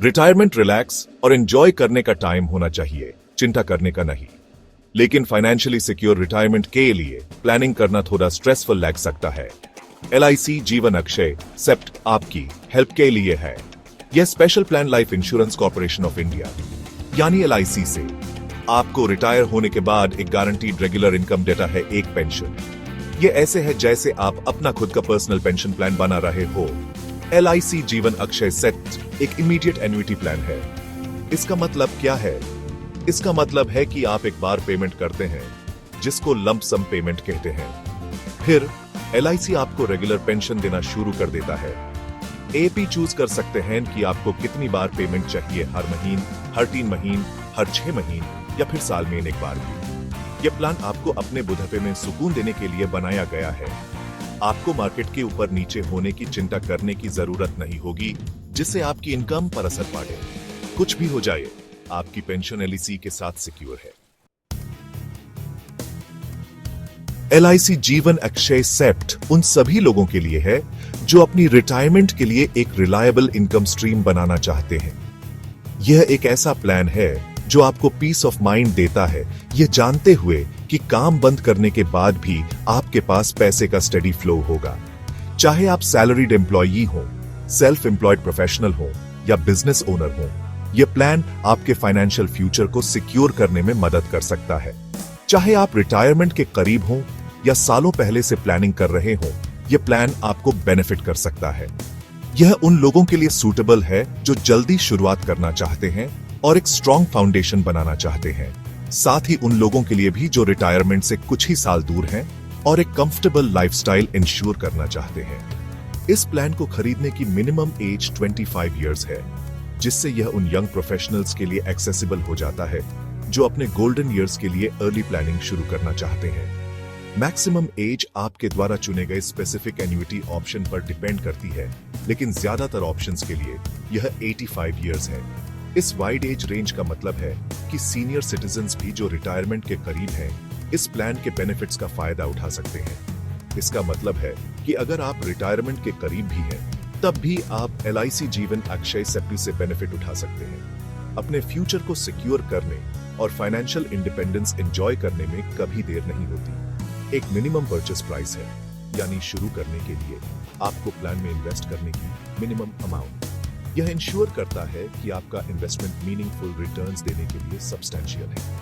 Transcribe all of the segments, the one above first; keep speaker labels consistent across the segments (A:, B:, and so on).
A: Retirement relax और enjoy करने का टाइम होना चाहिए, चिंता करने का नहीं। लेकिन फाइनेंशियली सिक्योर रिटायरमेंट के लिए प्लानिंग करना थोड़ा स्ट्रेसफुल लग सकता है। LIC जीवन अक्षय सेप्ट आपकी हेल्प के लिए है। यह special plan life insurance corporation of India यानी LIC से आपको रिटायर होने के बाद एक गारंटीड रेगुलर इनकम देता है, एक पेंशन। यह ऐसे है जैसे आप अपना खुद का पर्सनल पेंशन प्लान बना रहे हो। LIC जीवन अक्षय सेट एक इमीडिएट एन्युटी प्लान है। इसका मतलब क्या है? इसका मतलब है कि आप एक बार पेमेंट करते हैं जिसको लंप सम पेमेंट कहते हैं। फिर LIC आपको रेगुलर पेंशन देना शुरू कर देता है। AP चूज कर सकते हैं कि आपको कितनी बार पेमेंट चाहिए, हर महीने, हर 3 महीने, हर 6 महीने या फिर साल में एक बार भी। यह प्लान आपको अपने बुढ़ापे में सुकून देने के लिए बनाया गया है। आपको मार्केट के ऊपर नीचे होने की चिंता करने की जरूरत नहीं होगी जिससे आपकी इनकम पर असर पड़े। कुछ भी हो जाए, आपकी पेंशन LIC के साथ सिक्योर है। LIC जीवन अक्षय सेप्ट उन सभी लोगों के लिए है जो अपनी रिटायरमेंट के लिए एक रिलायबल इनकम स्ट्रीम बनाना चाहते हैं। यह एक ऐसा प्लान है जो आपको पीस ऑफ माइंड देता है, यह जानते हुए कि काम बंद करने के बाद भी आपके पास पैसे का स्टेडी फ्लो होगा। चाहे आप सैलरीड एम्प्लॉई हो, सेल्फ एम्प्लॉयड प्रोफेशनल हो या बिजनेस ओनर हो, यह प्लान आपके फाइनेंशियल फ्यूचर को सिक्योर करने में मदद कर सकता है। चाहे आप रिटायरमेंट के करीब हो या सालों पहले से प्लानिंग कर रहे हो, यह प्लान आपको बेनिफिट कर सकता है। यह उन लोगों के लिए सूटेबल है जो जल्दी शुरुआत करना चाहते हैं और एक स्ट्रॉन्ग फाउंडेशन बनाना चाहते हैं। साथ ही उन लोगों के लिए भी जो रिटायरमेंट से कुछ ही साल दूर हैं और एक कंफर्टेबल लाइफस्टाइल इंश्योर करना चाहते हैं। इस प्लान को खरीदने की मिनिमम एज 25 इयर्स है, जिससे यह उन यंग प्रोफेशनल्स के लिए एक्सेसिबल हो जाता है जो अपने गोल्डन ईयर्स के लिए अर्ली प्लानिंग शुरू करना चाहते हैं। मैक्सिमम एज आपके द्वारा चुने गए स्पेसिफिक एन्युटी ऑप्शन पर डिपेंड करती है, लेकिन ज्यादातर ऑप्शंस के लिए यह 85 इयर्स है। इस वाइड एज रेंज का मतलब है कि सीनियर सिटीजन्स भी जो रिटायरमेंट के करीब हैं, इस प्लान के बेनिफिट्स का फायदा उठा सकते हैं। इसका मतलब है कि अगर आप रिटायरमेंट के करीब भी हैं, तब भी आप LIC जीवन अक्षय सेप्टी से बेनिफिट उठा सकते हैं। अपने फ्यूचर को सिक्योर करने और फाइनेंशियल इंडिपेंडेंस एंजॉय करने में कभी देर नहीं होती। एक मिनिमम परचेस प्राइस है, यानी शुरू करने के लिए आपको प्लान में इन्वेस्ट करने की मिनिमम अमाउंट। यह इंश्योर करता है कि आपका इन्वेस्टमेंट मीनिंगफुल रिटर्न्स देने के लिए सब्सटेंशियल है।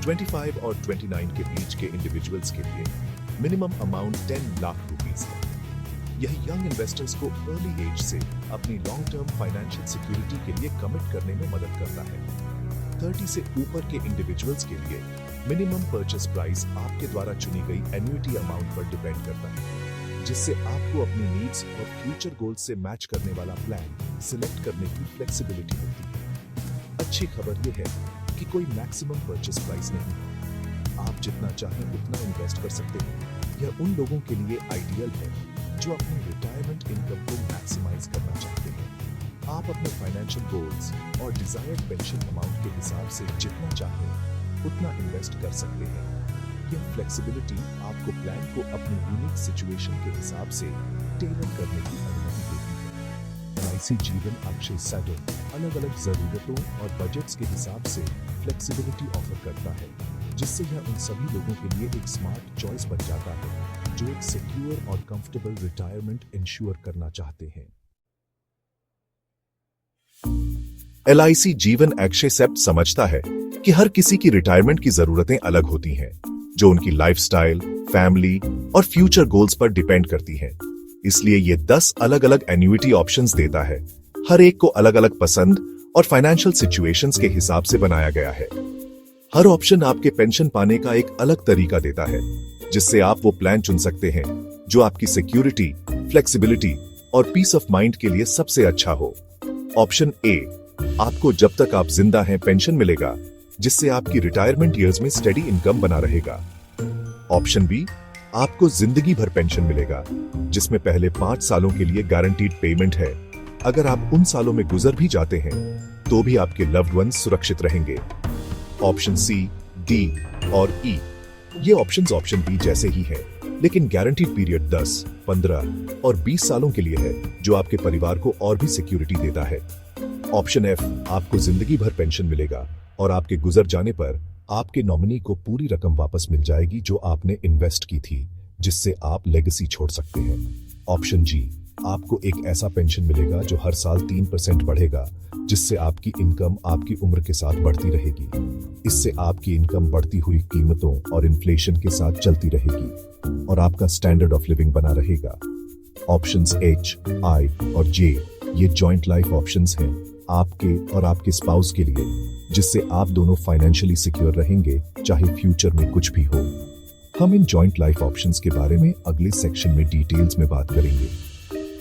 A: 25 और 29 के बीच के इंडिविजुअल्स के लिए मिनिमम अमाउंट 10 लाख रुपीस है। यह यंग इन्वेस्टर्स को अर्ली एज से अपनी लॉन्ग टर्म फाइनेंशियल सिक्योरिटी के लिए कमिट करने में मदद करता है। 30 से ऊपर के इंडिविजुअल्स के लिए मिनिमम परचेस प्राइस आपके द्वारा चुनी गई एन्युटी अमाउंट पर डिपेंड करता है, जिससे आपको अपनी नीड्स और फ्यूचर गोल्स से मैच करने वाला प्लान सिलेक्ट करने की फ्लेक्सिबिलिटी होती है। अच्छी खबर यह है कि कोई मैक्सिमम परचेस प्राइस नहीं है। आप जितना चाहें उतना इन्वेस्ट कर सकते हैं। यह उन लोगों के लिए आइडियल है जो अपनी रिटायरमेंट इनकम को मैक्सिमाइज करना चाहते हैं। आप अपने फाइनेंशियल गोल्स और डिजायर्ड पेंशन अमाउंट के हिसाब से जितना चाहें उतना इन्वेस्ट कर सकते हैं। यह फ्लेक्सिबिलिटी आपको प्लान को अपनी यूनिक सिचुएशन के हिसाब से टेलर करने की अनुमति देती है। LIC जीवन अक्षय सेट अलग अलग जरूरतों और बजट्स के हिसाब से फ्लेक्सिबिलिटी ऑफर करता है, जिससे यह उन सभी लोगों के लिए एक स्मार्ट चॉइस बन जाता है जो एक सिक्योर और कंफर्टेबल रिटायरमेंट इंश्योर करना चाहते हैं। LIC जीवन अक्षय सेप्ट समझता है कि हर किसी की रिटायरमेंट की जरूरतें अलग होती हैं, जो उनकी लाइफस्टाइल, फैमिली और फ्यूचर गोल्स पर डिपेंड करती हैं। इसलिए ये 10 अलग अलग एन्युटी ऑप्शंस देता है। हर एक को अलग अलग पसंद और फाइनेंशियल सिचुएशंस के हिसाब से बनाया गया है। हर ऑप्शन आपके पेंशन पाने का एक अलग तरीका देता है, जिससे आप वो प्लान चुन सकते हैं जो आपकी सिक्योरिटी, फ्लेक्सिबिलिटी और पीस ऑफ माइंड के लिए सबसे अच्छा हो। ऑप्शन ए, आपको जब तक आप जिंदा हैं पेंशन मिलेगा, जिससे आपकी रिटायरमेंट ईयर्स में स्टेडी इनकम बना रहेगा। ऑप्शन बी, आपको जिंदगी भर पेंशन मिलेगा, जिसमें पहले 5 सालों के लिए गारंटीड पेमेंट है। अगर आप उन सालों में गुजर भी जाते हैं, तो भी आपके लव्ड वंस सुरक्षित रहेंगे। ऑप्शन सी, डी और ई, ये ऑप्शंस ऑप्शन बी जैसे ही हैं, लेकिन गारंटीड पीरियड 10, 15 और 20 सालों के लिए है, जो आपके परिवार को और भी सिक्योरिटी देता है। ऑप्शन एफ, आपको जिंदगी भर पेंशन मिलेगा और आपके गुजर जाने पर आपके नॉमिनी को पूरी रकम वापस मिल जाएगी जो आपने इन्वेस्ट की थी, जिससे आप लेगेसी छोड़ सकते हैं। ऑप्शन जी, आपको एक ऐसा पेंशन मिलेगा जो हर साल 3% बढ़ेगा, जिससे आपकी इनकम आपकी उम्र के साथ बढ़ती रहेगी। इससे आपकी इनकम बढ़ती हुई कीमतों और इन्फ्लेशन के साथ चलती रहेगी और आपका स्टैंडर्ड ऑफ लिविंग बना रहेगा। ऑप्शंस एच, आई और जे ये जॉइंट लाइफ ऑप्शंस हैं आपके और आपके स्पाउस के लिए, जिससे आप दोनों फाइनेंशियली सिक्योर रहेंगे चाहे फ्यूचर में कुछ भी हो। हम इन जॉइंट लाइफ ऑप्शंस के बारे में अगले सेक्शन में डिटेल्स में बात करेंगे,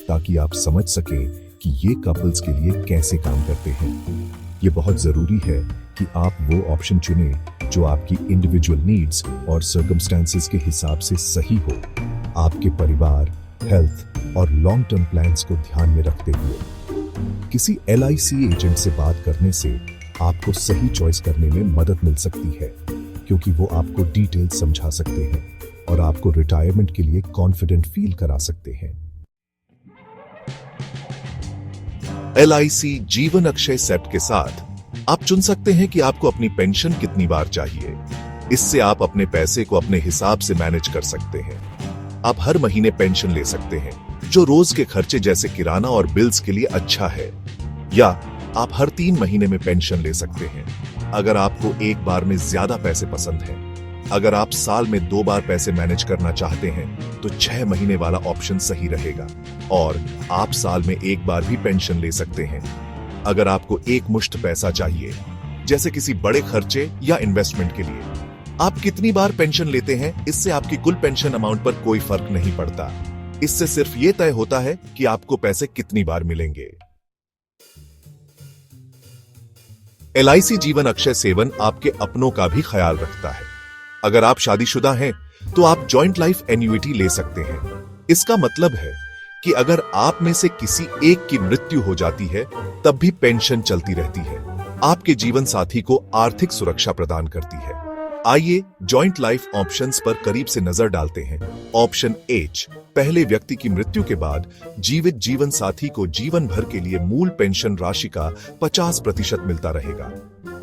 A: ताकि आप समझ सकें कि ये कपल्स के लिए कैसे काम करते हैं। ये बहुत जरूरी है कि आप वो ऑप्शन चुनें जो आपकी इंडिविजुअल नीड्स और सर्कमस्टेंसेस के हिसाब से सही हो, आपके परिवार, हेल्थ और लॉन्ग टर्म प्लान्स को ध्यान में रखते हुए। किसी LIC एजेंट से बात करने से आपको सही चॉइस करने में मदद मिल सकती है, क्योंकि वो आपको डिटेल समझा सकते हैं और आपको रिटायरमेंट के लिए कॉन्फिडेंट फील करा सकते हैं। LIC जीवन अक्षय सेप्ट के साथ आप चुन सकते हैं कि आपको अपनी पेंशन कितनी बार चाहिए। इससे आप अपने पैसे को अपने हिसाब से मैनेज कर सकते हैं। आप हर महीने पेंशन ले सकते हैं, जो रोज के खर्चे जैसे किराना और बिल्स के लिए अच्छा है, या आप हर 3 महीने में पेंशन ले सकते हैं अगर आपको एक बार में ज्यादा पैसे पसंद हैं। अगर आप साल में 2 बार पैसे मैनेज करना चाहते हैं तो 6 महीने वाला ऑप्शन सही रहेगा, और आप साल में एक बार भी पेंशन ले सकते हैं। अगर आपको एक मुश्त पैसा चाहिए, जैसे किसी बड़े खर्चे या इन्वेस्टमेंट के लिए, आप कितनी बार पेंशन लेते हैं इससे आपकी कुल पेंशन अमाउंट पर कोई फर्क नहीं पड़ता। इससे सिर्फ ये तय होता है कि आपको पैसे कितनी बार मिलेंगे। LIC जीवन अक्षय सेवन आपके अपनों का भी ख्याल रखता है। अगर आप शादीशुदा हैं तो आप जॉइंट लाइफ एन्युइटी ले सकते हैं। इसका मतलब है कि अगर आप में से किसी एक की मृत्यु हो जाती है तब भी पेंशन चलती रहती है, आपके जीवन साथी को आर्थिक सुरक्षा प्रदान करती है। आइए जॉइंट लाइफ ऑप्शंस पर करीब से नजर डालते हैं। ऑप्शन एच, पहले व्यक्ति की मृत्यु के बाद जीवित जीवन साथी को जीवन भर के लिए मूल पेंशन राशि का 50% मिलता रहेगा।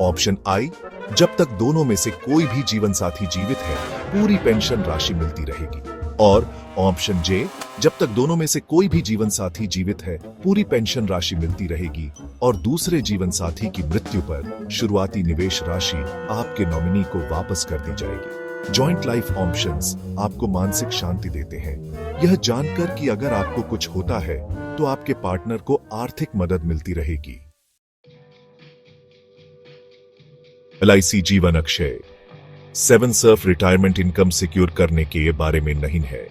A: ऑप्शन आई, जब तक दोनों में से कोई भी जीवन साथी जीवित है पूरी पेंशन राशि मिलती रहेगी। और ऑप्शन जे, जब तक दोनों में से कोई भी जीवन साथी जीवित है पूरी पेंशन राशि मिलती रहेगी, और दूसरे जीवन साथी की मृत्यु पर शुरुआती निवेश राशि आपके नॉमिनी को वापस कर दी जाएगी। जॉइंट लाइफ ऑप्शंस आपको मानसिक शांति देते हैं, यह जानकर कि अगर आपको कुछ होता है तो आपके पार्टनर को आर्थिक मदद मिलती रहेगी। LIC जीवन Akshay 7 Surf retirement income secure करने के बारे में नहीं है।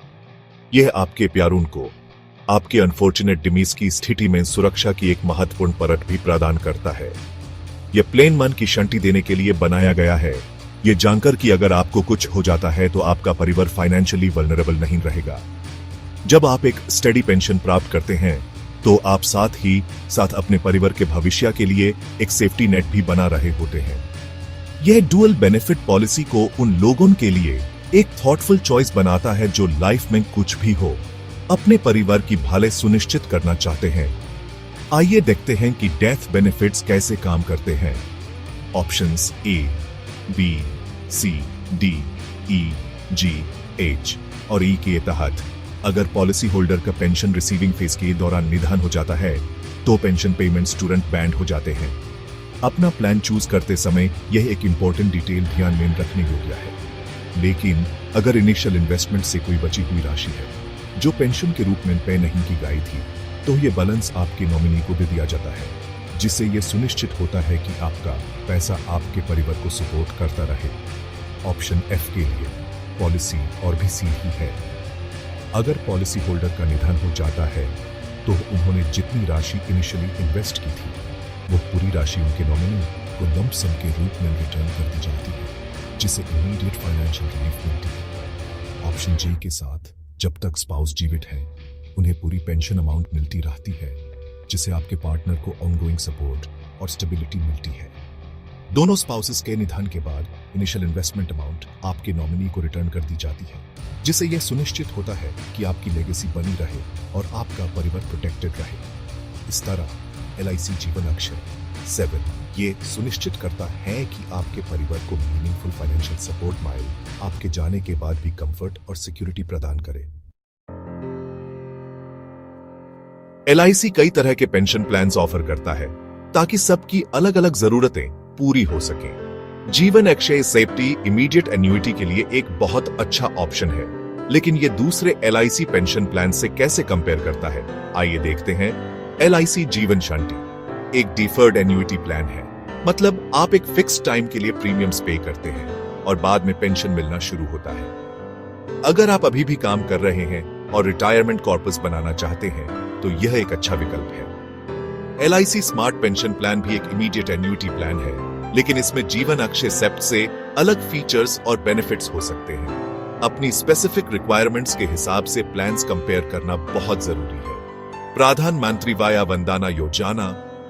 A: यह आपके प्यारों को आपके अनफॉर्चुनेट डिमीज की स्थिति में सुरक्षा की एक महत्वपूर्ण परत भी प्रदान करता है। यह प्लेन मन की शांति देने के लिए बनाया गया है, यह जानकर कि अगर आपको कुछ हो जाता है तो आपका परिवार फाइनेंशियली वल्नरेबल नहीं रहेगा। जब आप एक स्टेडी पेंशन प्राप्त करते हैं तो आप साथ ही साथ अपने परिवार के भविष्य के लिए एक सेफ्टी नेट भी बना रहे होते हैं। यह डुअल बेनिफिट पॉलिसी को उन लोगों के लिए एक थॉटफुल चॉइस बनाता है जो लाइफ में कुछ भी हो अपने परिवार की भलाई सुनिश्चित करना चाहते हैं। आइए देखते हैं कि डेथ बेनिफिट्स कैसे काम करते हैं। Options A, B, C, D, E, G, H और ई के तहत अगर पॉलिसी होल्डर का पेंशन रिसीविंग फेज के दौरान निधन हो जाता है तो पेंशन पेमेंट्स तुरंत बैंड हो जाते हैं। अपना प्लान चूज करते समय यह एक इंपॉर्टेंट डिटेल ध्यान में रखने योग्य है। लेकिन अगर इनिशियल इन्वेस्टमेंट से कोई बची हुई राशि है जो पेंशन के रूप में पे नहीं की गई थी, तो यह बैलेंस आपके नॉमिनी को दे दिया जाता है, जिससे यह सुनिश्चित होता है कि आपका पैसा आपके परिवार को सपोर्ट करता रहे। ऑप्शन एफ के लिए पॉलिसी और भी सीधी है। अगर पॉलिसी होल्डर का निधन हो जाता है तो उन्होंने जितनी राशि इनिशियली इन्वेस्ट की थी वो पूरी राशि उनके नॉमिनी को लंप सम के रूप में रिटर्न कर दी जाती है, जिसे इमीडिएट फाइनेंशियल रिलीफ मिलती है। ऑप्शन जे के साथ जब तक स्पाउस जीवित है उन्हें पूरी पेंशन अमाउंट मिलती रहती है, जिसे आपके पार्टनर को ऑनगोइंग सपोर्ट और स्टेबिलिटी मिलती है। दोनों स्पाउसेस के निधन के बाद इनिशियल इन्वेस्टमेंट अमाउंट आपके नॉमिनी को रिटर्न कर दी जाती है, जिससे यह सुनिश्चित होता है कि आपकी लेगेसी बनी रहे और आपका परिवार प्रोटेक्टेड रहे। इस तरह LIC जीवन अक्षय 7 ये सुनिश्चित करता है कि आपके परिवार को मीनिंगफुल फाइनेंशियल सपोर्ट मिले, आपके जाने के बाद भी कंफर्ट और सिक्योरिटी प्रदान करे। LIC कई तरह के पेंशन प्लान्स ऑफर करता है ताकि सबकी अलग अलग जरूरतें पूरी हो सकें। जीवन अक्षय सेफ्टी इमीडिएट एन्युइटी के लिए एक बहुत अच्छा ऑप्शन है, लेकिन ये दूसरे LIC पेंशन प्लान से कैसे कंपेयर करता है, आइए देखते हैं। LIC जीवन शांति एक डिफर्ड एन्युइटी प्लान है, मतलब आप एक फिक्स टाइम के लिए प्रीमियम्स पे करते हैं और बाद में पेंशन मिलना शुरू होता है। अगर आप अभी भी काम कर रहे हैं और रिटायरमेंट कॉर्पस बनाना चाहते हैं तो यह एक अच्छा विकल्प है। LIC स्मार्ट पेंशन प्लान भी एक इमीडिएट एन्युइटी प्लान है, लेकिन इसमें जीवन अक्षय सेप्ट से अलग फीचर्स और बेनिफिट्स हो सकते हैं। अपनी स्पेसिफिक रिक्वायरमेंट्स के हिसाब से प्लान्स कंपेयर करना बहुत जरूरी है। प्रधानमंत्री वय वंदना योजना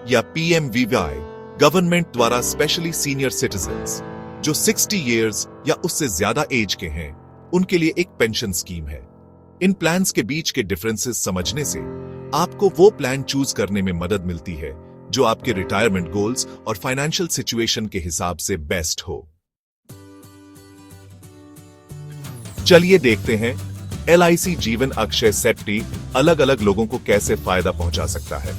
A: या PMVY गवर्नमेंट द्वारा स्पेशली सीनियर सिटीजन्स जो 60 इयर्स या उससे ज्यादा एज के हैं, उनके लिए एक पेंशन स्कीम है। इन प्लान्स के बीच के डिफरेंसेस समझने से आपको वो प्लान चूज करने में मदद मिलती है जो आपके रिटायरमेंट गोल्स और फाइनेंशियल सिचुएशन के हिसाब से बेस्ट हो। चलिए देखते हैं LIC जीवन अक्षय सेफ्टी अलग अलग लोगों को कैसे फायदा पहुंचा सकता है।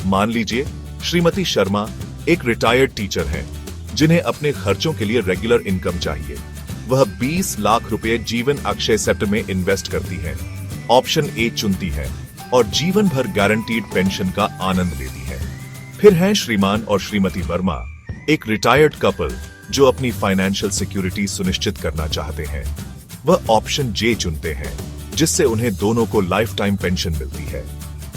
A: मान लीजिए श्रीमती शर्मा एक रिटायर्ड टीचर हैं, जिन्हें अपने खर्चों के लिए रेगुलर इनकम चाहिए। वह 20 लाख रुपए जीवन अक्षय सेप्ट में इन्वेस्ट करती हैं, ऑप्शन ए चुनती है और जीवन भर गारंटीड पेंशन का आनंद लेती है। फिर हैं श्रीमान और श्रीमती वर्मा, एक रिटायर्ड कपल जो अपनी फाइनेंशियल सिक्योरिटी सुनिश्चित करना चाहते हैं। वह ऑप्शन जे चुनते हैं, जिससे उन्हें दोनों को लाइफ टाइम पेंशन मिलती है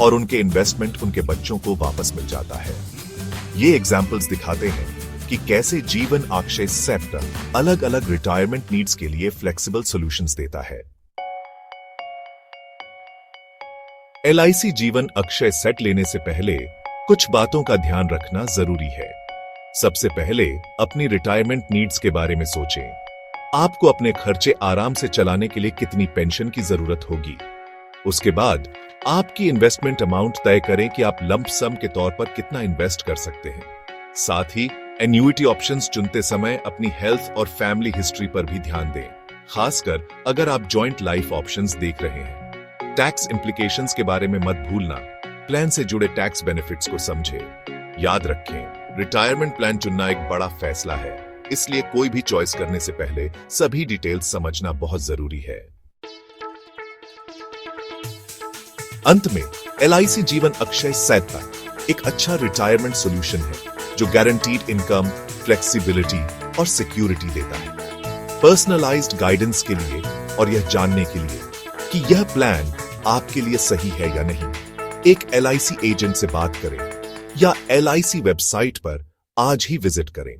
A: और उनके इन्वेस्टमेंट उनके बच्चों को वापस मिल जाता है। ये एग्जाम्पल्स दिखाते हैं कि कैसे जीवन अक्षय सेप्ट अलग अलग रिटायरमेंट नीड्स के लिए फ्लेक्सिबल सॉल्यूशंस देता है। LIC जीवन अक्षय सेट लेने से पहले कुछ बातों का ध्यान रखना जरूरी है। सबसे पहले अपनी रिटायरमेंट नीड्स के बारे में सोचें। आपको अपने खर्चे आराम से चलाने के लिए कितनी पेंशन की जरूरत होगी। उसके बाद आपकी इन्वेस्टमेंट अमाउंट तय करें कि आप लंप सम के तौर पर कितना इन्वेस्ट कर सकते हैं। साथ ही एन्युइटी ऑप्शंस चुनते समय अपनी हेल्थ और फैमिली हिस्ट्री पर भी ध्यान दें, खासकर अगर आप जॉइंट लाइफ ऑप्शंस देख रहे हैं। टैक्स इंप्लीकेशंस के बारे में मत भूलना, प्लान से जुड़े टैक्स बेनिफिट्स को समझें। याद रखें, रिटायरमेंट प्लान चुनना एक बड़ा फैसला है, इसलिए कोई भी चॉइस करने से पहले सभी डिटेल्स समझना बहुत जरूरी है। अंत में LIC जीवन अक्षय सेट एक अच्छा रिटायरमेंट सॉल्यूशन है जो गारंटीड इनकम, फ्लेक्सिबिलिटी और सिक्योरिटी देता है। पर्सनलाइज्ड गाइडेंस के लिए और यह जानने के लिए कि यह प्लान आपके लिए सही है या नहीं, एक LIC एजेंट से बात करें या LIC वेबसाइट पर आज ही विजिट करें।